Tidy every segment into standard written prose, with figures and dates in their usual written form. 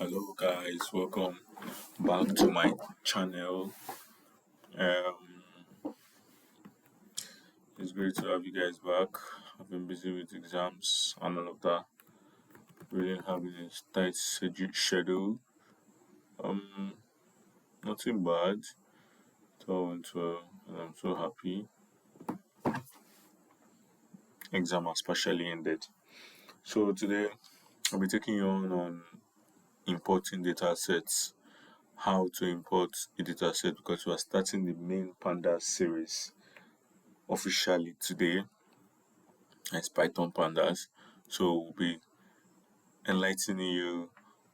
Hello guys, welcome back to my channel. Um, it's great to have you guys back. I've been busy with exams and all of that. Really having a tight schedule. Um, Nothing bad. It all went well, and I'm so happy. Exam has partially ended. So today I'll be taking you on importing data sets. How to import a data set because we are starting the main Pandas series officially today. It's Python Pandas. So we'll be enlightening you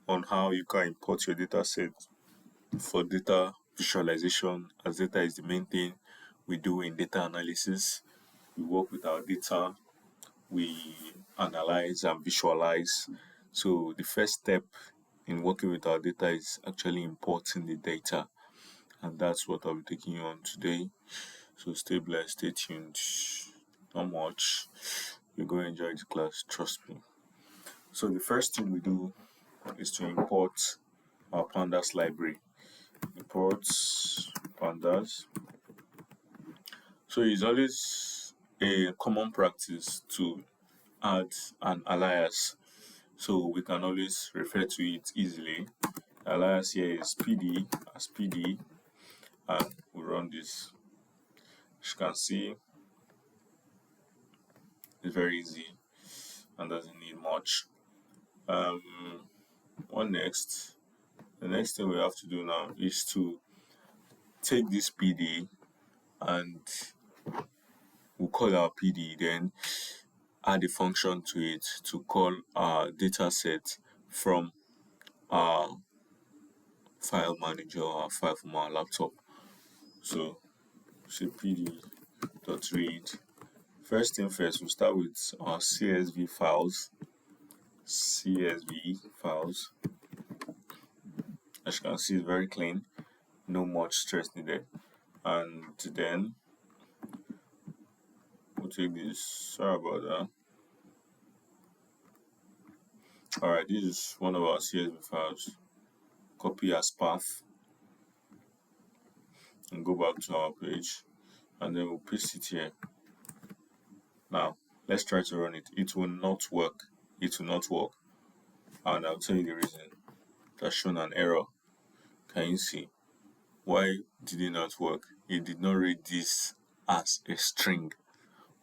on how you can import your data set for data visualization, as data is the main thing we do in data analysis. We work with our data, we analyze and visualize. So the first step in working with our data is actually importing the data, and that's what I'll be taking you on today. So stay blessed, stay tuned. Not much. You're going to enjoy the class, trust me. So the first thing we do is to import our pandas library. Import pandas. So it's always a common practice to add an alias, so we can always refer to it easily. Alias here is PD as PD, and we run this. As you can see, it's very easy and doesn't need much. What next? The next thing we have to do now is to take this PD and we'll call our PD, then add a function to it to call our data set from our file manager or our file from our laptop. So say pd.read. First thing first, we'll start with our CSV files. As you can see, it's very clean, no much stress needed. And then we'll take this. Sorry about that. Alright, this is one of our CSV files. Copy as path and go back to our page, and then we'll paste it here. Now let's try to run it. It will not work. And I'll tell you the reason. That's shown an error. Can you see? Why did it not work? It did not read this as a string.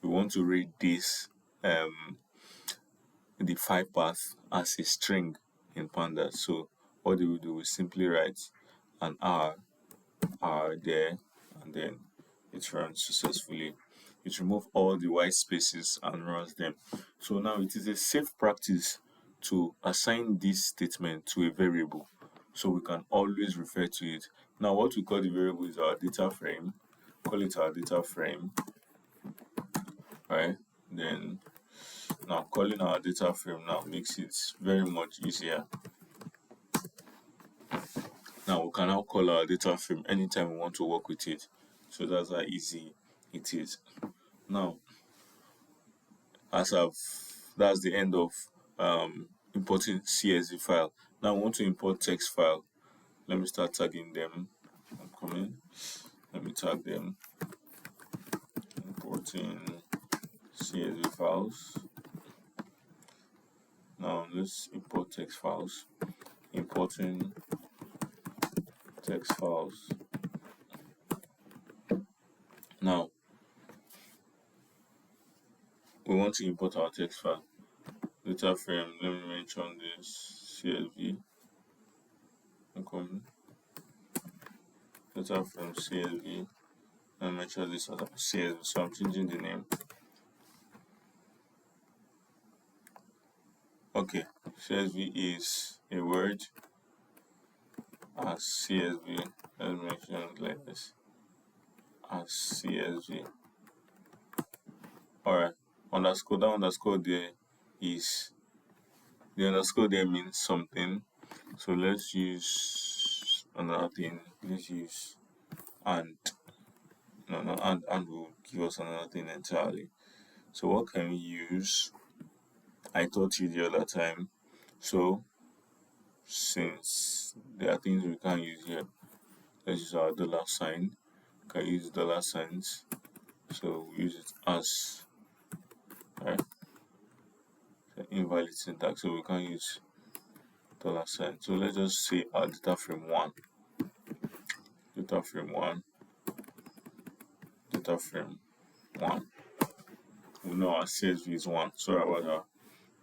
We want to read this the file path as a string in Pandas. So what do? We simply write an R there, and then it runs successfully. It removes all the white spaces and runs them. So now it is a safe practice to assign this statement to a variable, so we can always refer to it. Now what we call the variable is our data frame. Call it our data frame, right? Then now calling our data frame now makes it very much easier. Now we can now call our data frame anytime we want to work with it. So that's how easy it is. Now, that's the end of importing CSV file. Now I want to import text file. Let me start tagging them. I'm coming. Let me tag them. Importing CSV files. Now let's import text files. Importing text files. Now we want to import our text file. Data frame, let me mention this CSV. I'm coming. Data frame CSV. Let me mention this as CSV. So I'm changing the name. Okay, CSV is a word as CSV. Let me mention it like this as CSV. Alright, underscore, that underscore there is the underscore there means something. So let's use another thing. Let's use and will give us another thing entirely. So what can we use? I taught you the other time. So since there are things we can't use here, let's use our dollar sign. We can use dollar signs, so we use it as right invalid syntax, so we can't use dollar sign. So let's just say our data frame one, data frame one, data frame one. We know our CSV is one. Sorry about that.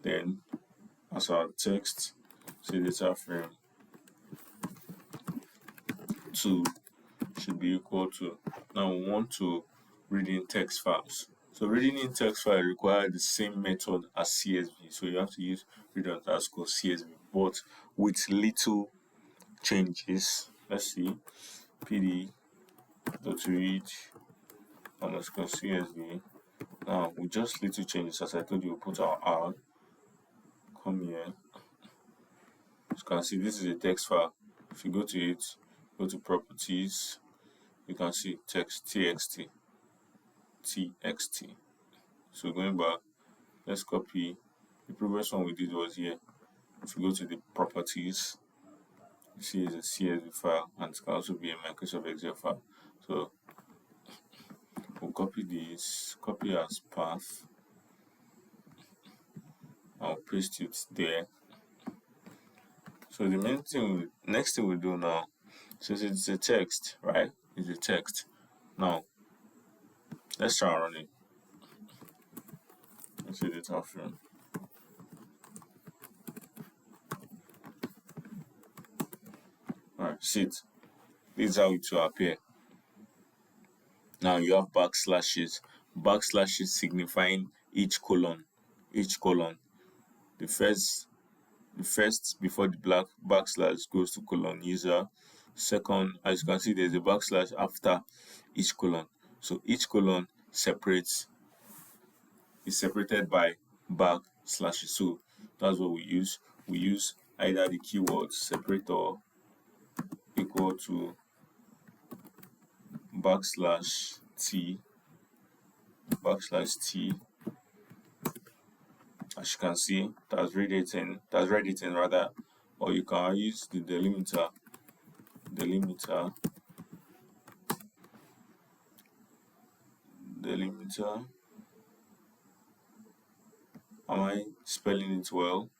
Then as our text, say data frame 2 should be equal to. Now we want to read in text files. So reading in text file requires the same method as CSV. So you have to use read underscore CSV, but with little changes. Let's see. PD dot read underscore CSV. Now with just little changes, as I told you, we'll put our R. Come here. As you can see, this is a text file. If you go to it, go to properties, you can see text txt. So going back, let's copy. The previous one we did was here. If you go to the properties, you see it's a CSV file, and it can also be a Microsoft Excel file. So we'll copy this, copy as path. I'll paste it there. So the next thing we do now, since it's a text, right? It's a text. Now let's try and run it. Let's see the data frame. Alright, see it. This is how it will appear. Now you have backslashes. Backslashes signifying each column. The first before the black backslash goes to colon user. Second, as you can see, there's a backslash after each colon. So each colon is separated by backslashes. So that's what we use. We use either the keyword separator equal to backslash t, as you can see, that's read it in rather, or you can use the delimiter. Am I spelling it well?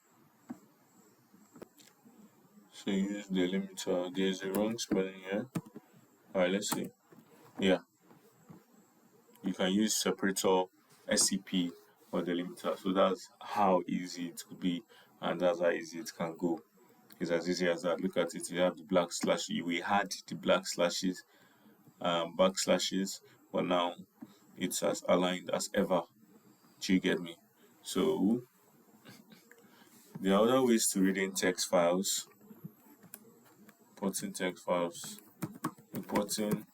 So you use delimiter. There's a wrong spelling here. Alright, let's see. Yeah, you can use separator, SCP, or delimiter. So that's how easy it could be, and that's how easy it can go. It's as easy as that. Look at it. You have the black slash. We had the black slashes, backslashes, but now it's as aligned as ever. Do you get me? So there are other ways to read in text files. Importing text files. Importing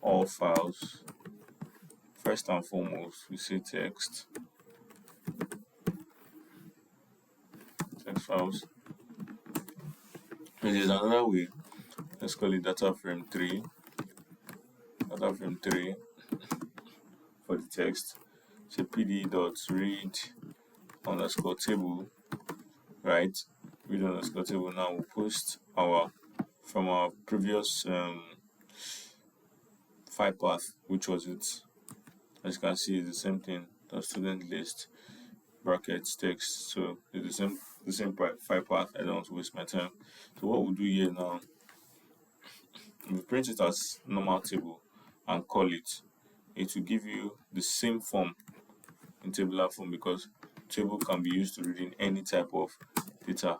all files. First and foremost, we say text files. And there's another way. Let's call it data frame 3 for the text. So pd dot read underscore table, right? Read underscore table. Now we'll post from our previous file path, which was it. As you can see, it's the same thing. The student list brackets text. So it's the same file path. I don't want to waste my time. So what we'll do here now, we print it as normal table and call it. It will give you the same form in tabular form, because table can be used to read in any type of data.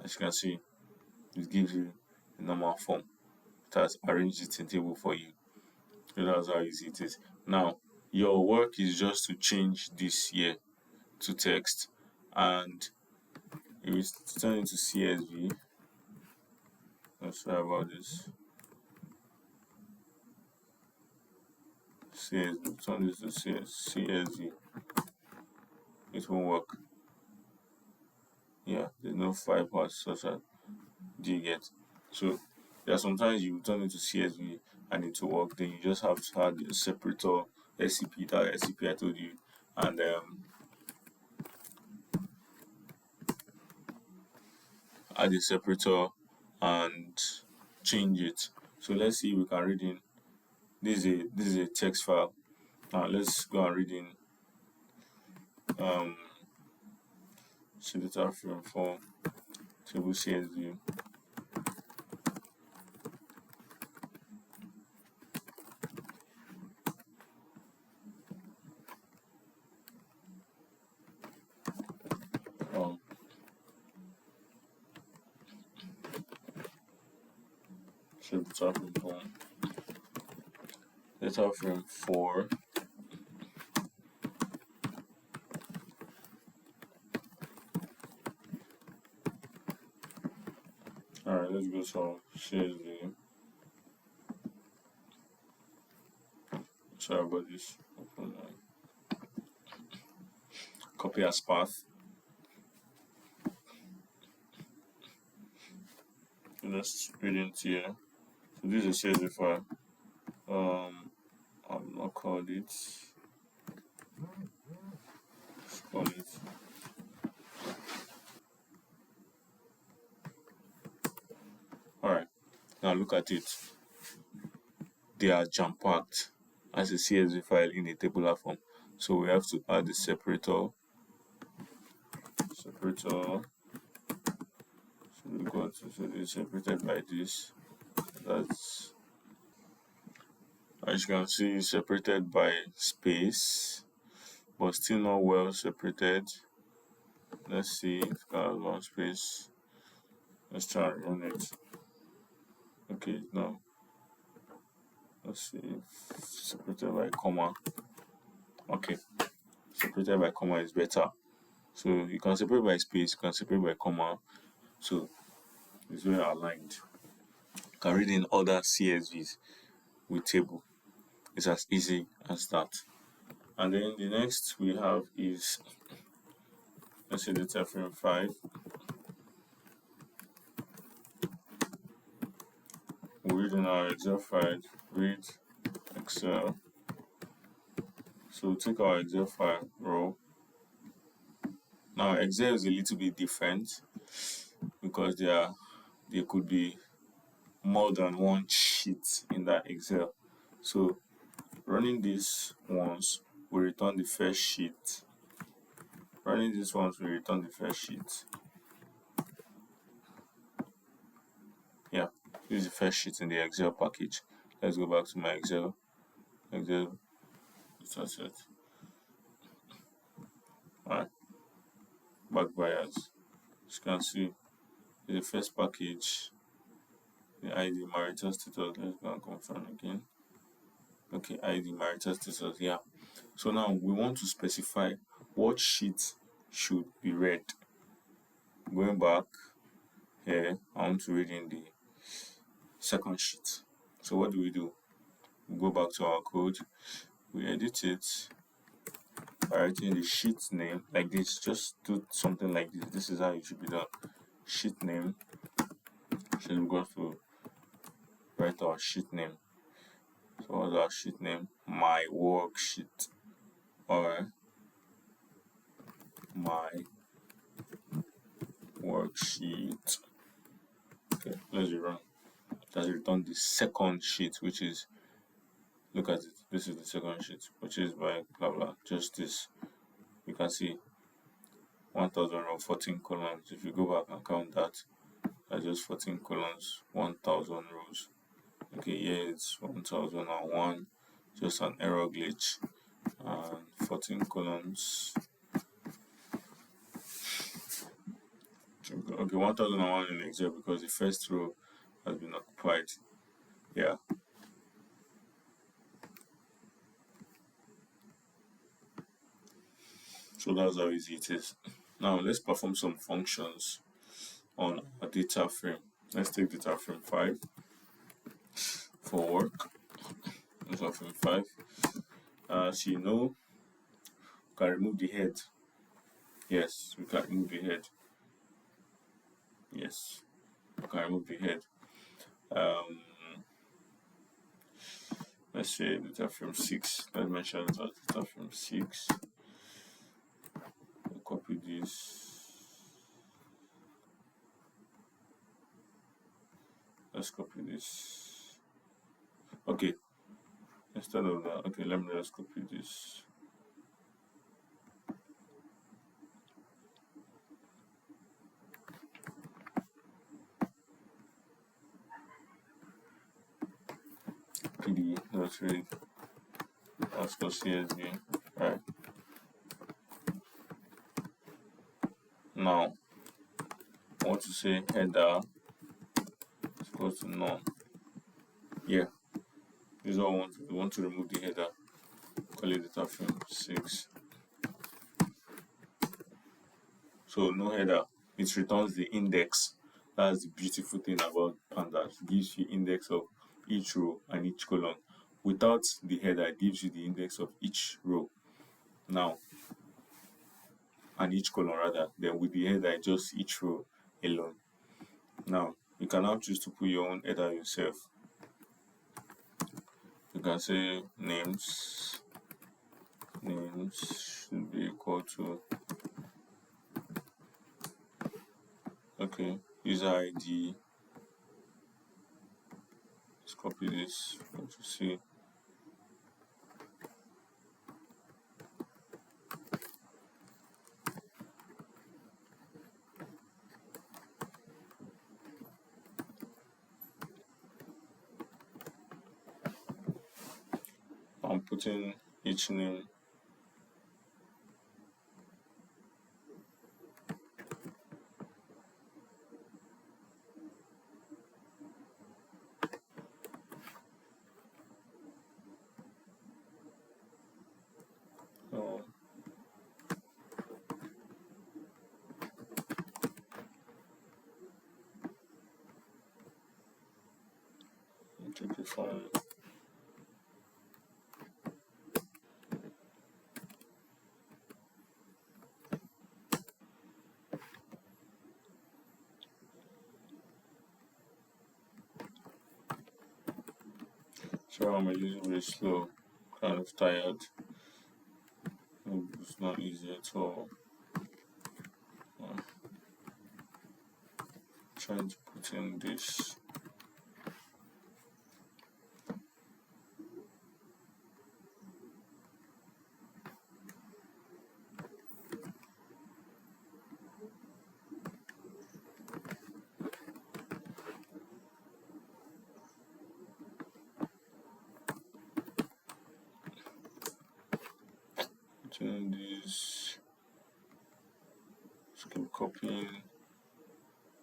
As you can see, it gives you the normal form. It has arranged it in table for you. So that's how easy it is. Now your work is just to change this here to text, and if we turn it to CSV, sorry about this. CSV, turn this to CSV. It won't work. Yeah, there's no file path such as. Do you get? So there are sometimes you turn it to CSV and it will work. Then you just have to add the separator, SCP, that SCP I told you, and add a separator and change it. So let's see if we can read in. This is a text file. Now let's go and read in data frame for table CSV. Um, data frame for data frame 4. Alright, let's go to CSV. Sorry about this. Open copy as path. So let's read into here. So this is a CSV file. I'll not call it. Let's call it. Alright, now look at it. They are jam packed as a CSV file in a tabular form. So we have to add the separator. So we got to it's separated by this. That's, as you can see, it's separated by space, but still not well separated. Let's see if it has one space. Let's try and run it. Okay, now let's see if separated by comma. Okay, separated by comma is better. So you can separate by space, you can separate by comma. So it's well aligned. You can read in other CSVs with table. It's as easy as that. And then the next we have is, let's say, data frame 5. We read in our Excel file, read Excel. So take our Excel file row. Now Excel is a little bit different because there could be more than one sheet in that Excel. So running this once will return the first sheet. Running this once will return the first sheet. Yeah, this is the first sheet in the Excel package. Let's go back to my Excel data set. Alright, back buyers. As you can see, the first package, the ID marital status. Let's go and confirm again. Okay, ID marital status. Yeah. So now we want to specify what sheet should be read. Going back here, I want to read in the second sheet. So what do? We go back to our code, we edit it by writing the sheet name like this. Just do something like this. This is how it should be done. Sheet name. So we go to write our sheet name. So what's our sheet name? My worksheet. Alright. My worksheet. Okay, let's run. That's returned the second sheet, which is, look at it. This is the second sheet, which is by blah blah. Just this. You can see 1014 columns. If you go back and count that, that's just 14 columns, 1000 rows. Okay, yeah, it's 1001. Just an error glitch. And 14 columns. Okay, 1001 in Excel because the first row has been occupied. Yeah. So that's how easy it is. Now let's perform some functions on a data frame. Let's take data frame 5 for work. Data frame 5. As you know, we can remove the head. Yes, we can remove the head. Yes, we can remove the head. Let's say data frame 6. Let's mention it as data frame 6. We'll copy this. Let's copy this. Okay, instead of that, okay, let me just copy this. PD, let's read. Let's go CSV. Alright. Now, I want to say header is equal to none. Yeah, this is what I want to do. We want to remove the header. Call it data frame 6. So no header. It returns the index. That's the beautiful thing about Pandas. It gives you index of each row and each column. Without the header, it gives you the index of each row. Now, and each column rather. Then with the header, just each row alone. Now, you can now choose to put your own header yourself. You can say names should be equal to, okay, user ID. Let's copy this to see. I'm putting each name. Oh, take it from. So I'm a little bit slow, kind of tired. It's not easy at all. Trying to put in this. Putting this. Just keep copying,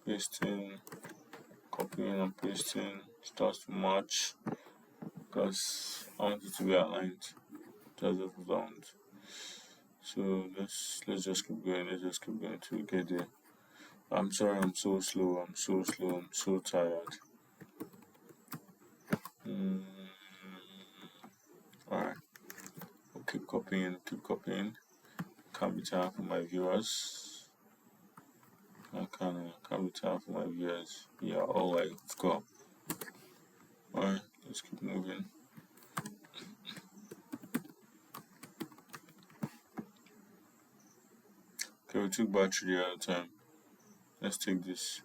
pasting, copying and pasting. Starts to match because I want it to be aligned. Just round. So let's just keep going. Let's just keep going till we get there. I'm sorry, I'm so slow. I'm so slow. I'm so tired. Alright. I'll keep copying. Keep copying. Can't be tired for my viewers. I can't be tired for my viewers. Yeah, alright, let's go. Alright, let's keep moving. Okay, we took battery the other time. Let's take this.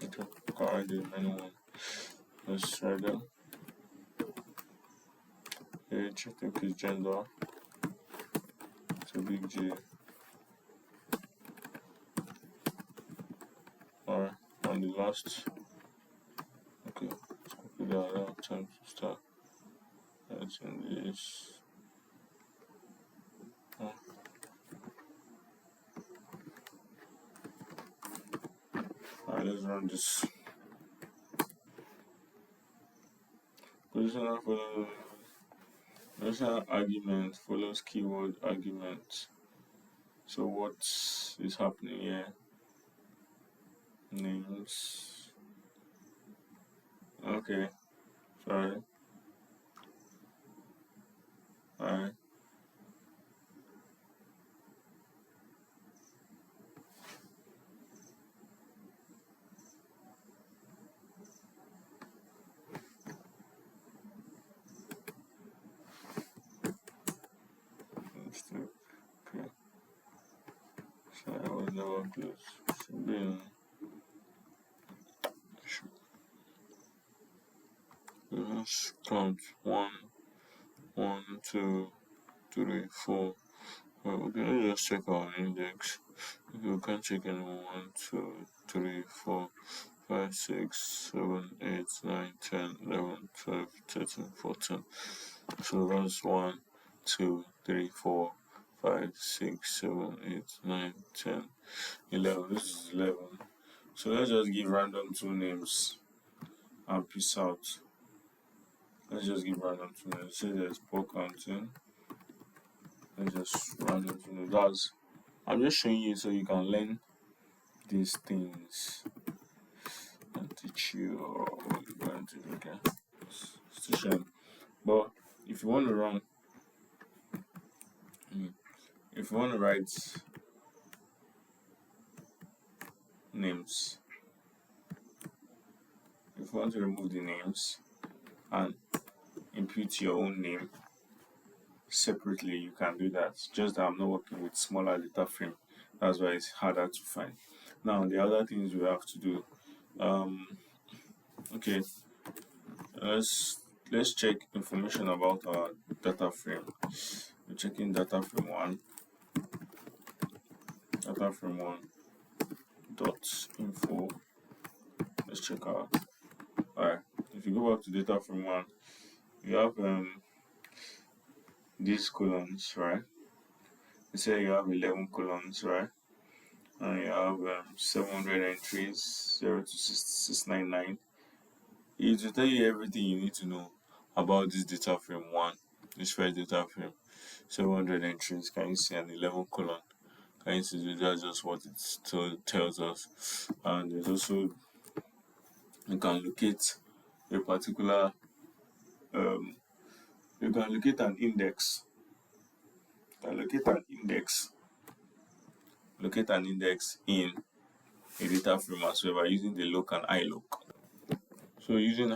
Okay, can't do anyone. Let's try that. Age, I think is gender. It's a big G. Alright, and the last. Okay, let's copy that out. Time to start. Let's in this. Alright, let's run this. Positional argument follows keyword argument. So what is happening here? names. Okay, sorry. Alright. Okay. So I was never close. Should be should, let's count one, two, three, four. Well, okay, let's just check our index. If you can't check anyone, 1, 2, 3, 4, 5, 6, 7, 8, 9, 10, 11, 12, 13, 14. So that's 1, 2, 3, 4, 5, 6, 7, 8, 9, 10, 11. This is 11. So let's just give random two names and peace out. Let's just give random two names. Say there's poor counting. Let's just random two names. I'm just showing you so you can learn these things and teach you what you're going to do. Okay. It's a shame. But if you want to run, if you want to write names, if you want to remove the names and input your own name separately, you can do that. Just that I'm not working with smaller data frame. That's why it's harder to find. Now the other things we have to do. Okay, let's check information about our data frame. We're checking data frame one dot info. Let's check out. Alright, if you go back to data frame one, you have these columns, right? You say you have 11 columns, right? And you have 700 entries, 0 to 699. It will tell you everything you need to know about this data frame one, this first data frame. 700 entries. Can you see an 11 column? Can you see that's just what it tells us? And there's also you can locate a particular you can locate an index. You can locate an index in a data frame as well by using the loc and iloc. So using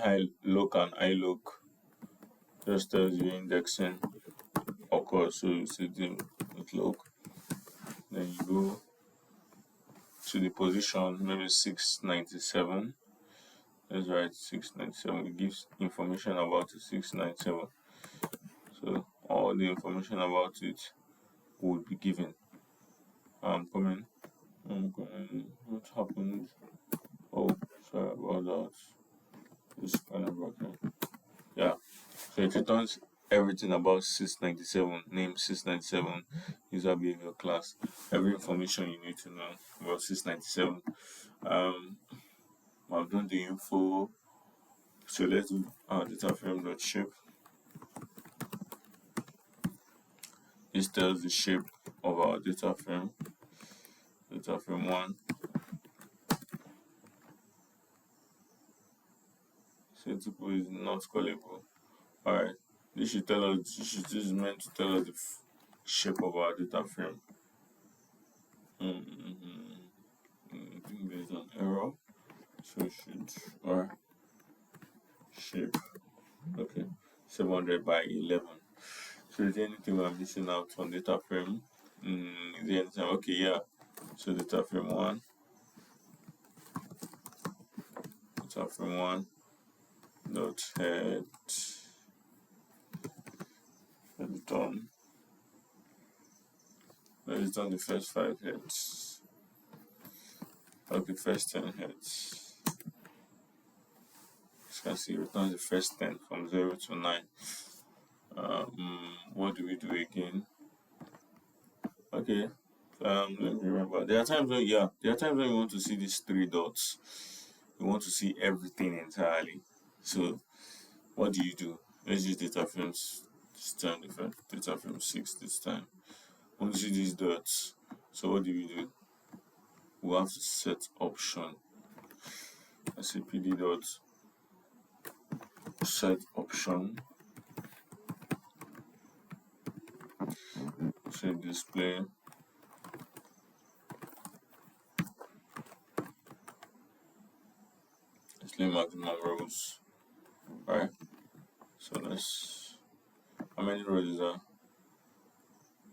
loc and iloc just tells you indexing occurs. So you see the with loc, then you go to the position, maybe 697. Let's write 697. It gives information about the 697. So all the information about it would be given. I'm coming. What happened? Oh, sorry about that. It's kind of broken. Yeah. So it returns everything about 697, name 697, user behavior class, every information you need to know about 697. I've done the info. So let's do our data frame.shape. This tells the shape of our data frame one. Setable is not callable. Alright, this is meant to tell us the shape of our data frame. I think there's an error. So it should, alright, shape. Okay, 700 by 11. So is there anything we're missing out on data frame? Is there anything? Okay, yeah. So data frame one, dot head, done. Let's done the first 5 heads. Okay, first 10 heads. As you can see, returns the first 10 from 0 to 9. What do we do again? Okay, let me remember. There are times when you want to see these 3 dots. You want to see everything entirely. So what do you do? Let's use data frames this time, data frame 6 this time. I want to see these dots. So what do? We have to set option Let's say pd dot set option. Say display maximum rows. Right. So let's, how many rows is that?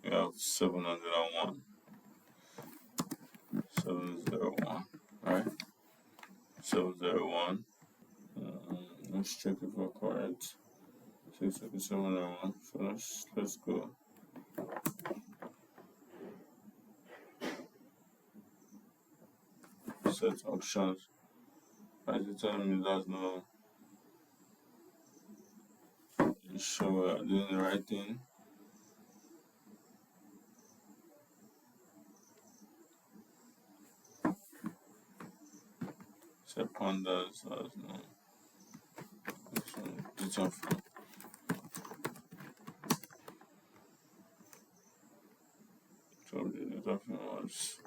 We have 701. 701. Right. 701. Let's check if we're correct. 67701. So let's go. Set options. Why is it telling me that's no sure we're doing the right thing? Set pandas as no. Data from. So the data from was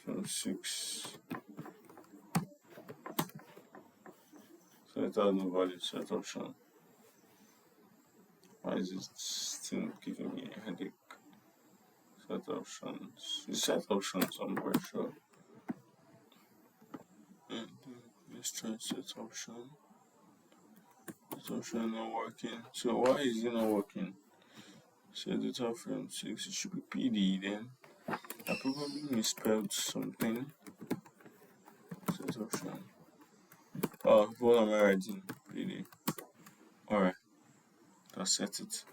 from 6. So it has no valid set option. Why is it still giving me a headache? Set options. The set options, I'm very sure. Let's try set option. Set option not working. So why is it not working? So data frame 6, it should be PD then. I probably misspelled something. Set option. Oh, what am I writing? PD. Alright, that's set it.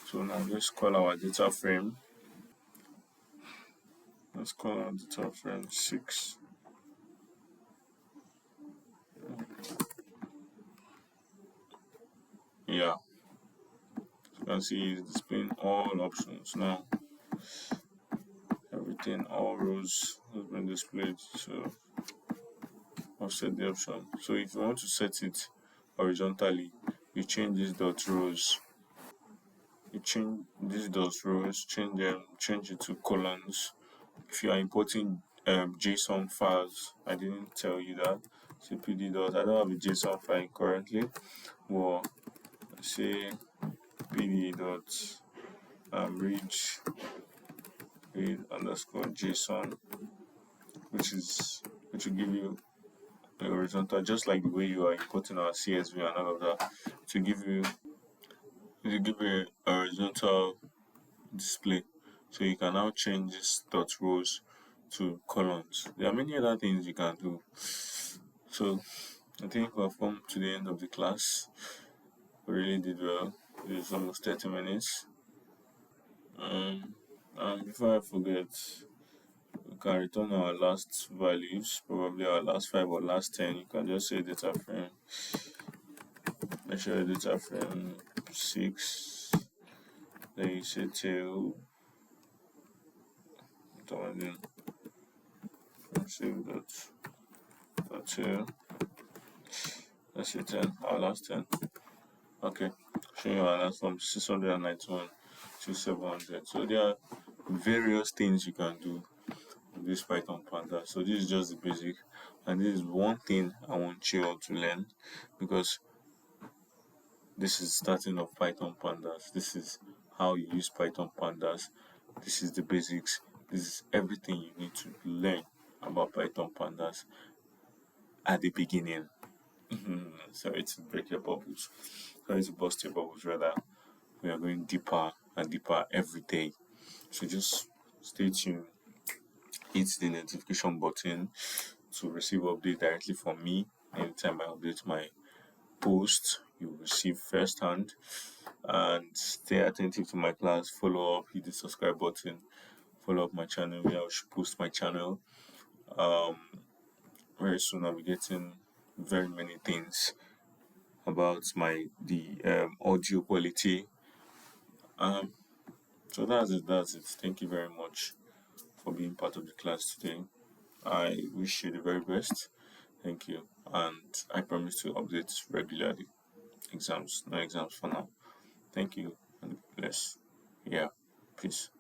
So now let's call our data frame. Let's call our data frame 6. Yeah, you can see it's displaying all options now. Everything, all rows has been displayed. So I'll set the option. So if you want to set it horizontally, you change these dot rows. You change these dot rows, change it to columns. If you are importing JSON files, I didn't tell you that. CPD dot. I don't have a JSON file currently. Well, say pd dot read underscore JSON, which will give you a horizontal, just like the way you are importing our CSV and all of that, to give you a horizontal display. So you can now change this dot rows to columns. There are many other things you can do. So I think we've come to the end of the class. We really did well. It's almost 30 minutes. Before I forget, we can return our last values, probably our last 5 or last 10. You can just say data frame. Make sure data frame 6. Then you say tail. Then save that tail. Let's say 10. Our last 10. Okay. Showing you our last from 691 to 700. So there are various things you can do with this Python Panda. So this is just the basic, and this is one thing I want you all to learn, because this is starting of Python Pandas. This is how you use Python Pandas. This is the basics. This is everything you need to learn about Python Pandas at the beginning. Sorry to break your bubbles. Sorry to burst your bubbles, rather. We are going deeper and deeper every day. So just stay tuned. Hit the notification button to receive updates directly from me. Anytime I update my post, you will receive firsthand. And stay attentive to my class. Follow up, hit the subscribe button, follow up my channel where I should post my channel. Very soon I'll be getting very many things about the audio quality. So that's it. Thank you very much for being part of the class today. I wish you the very best. Thank you, and I promise to update regularly. No exams for now. Thank you, and bless. Yeah, peace.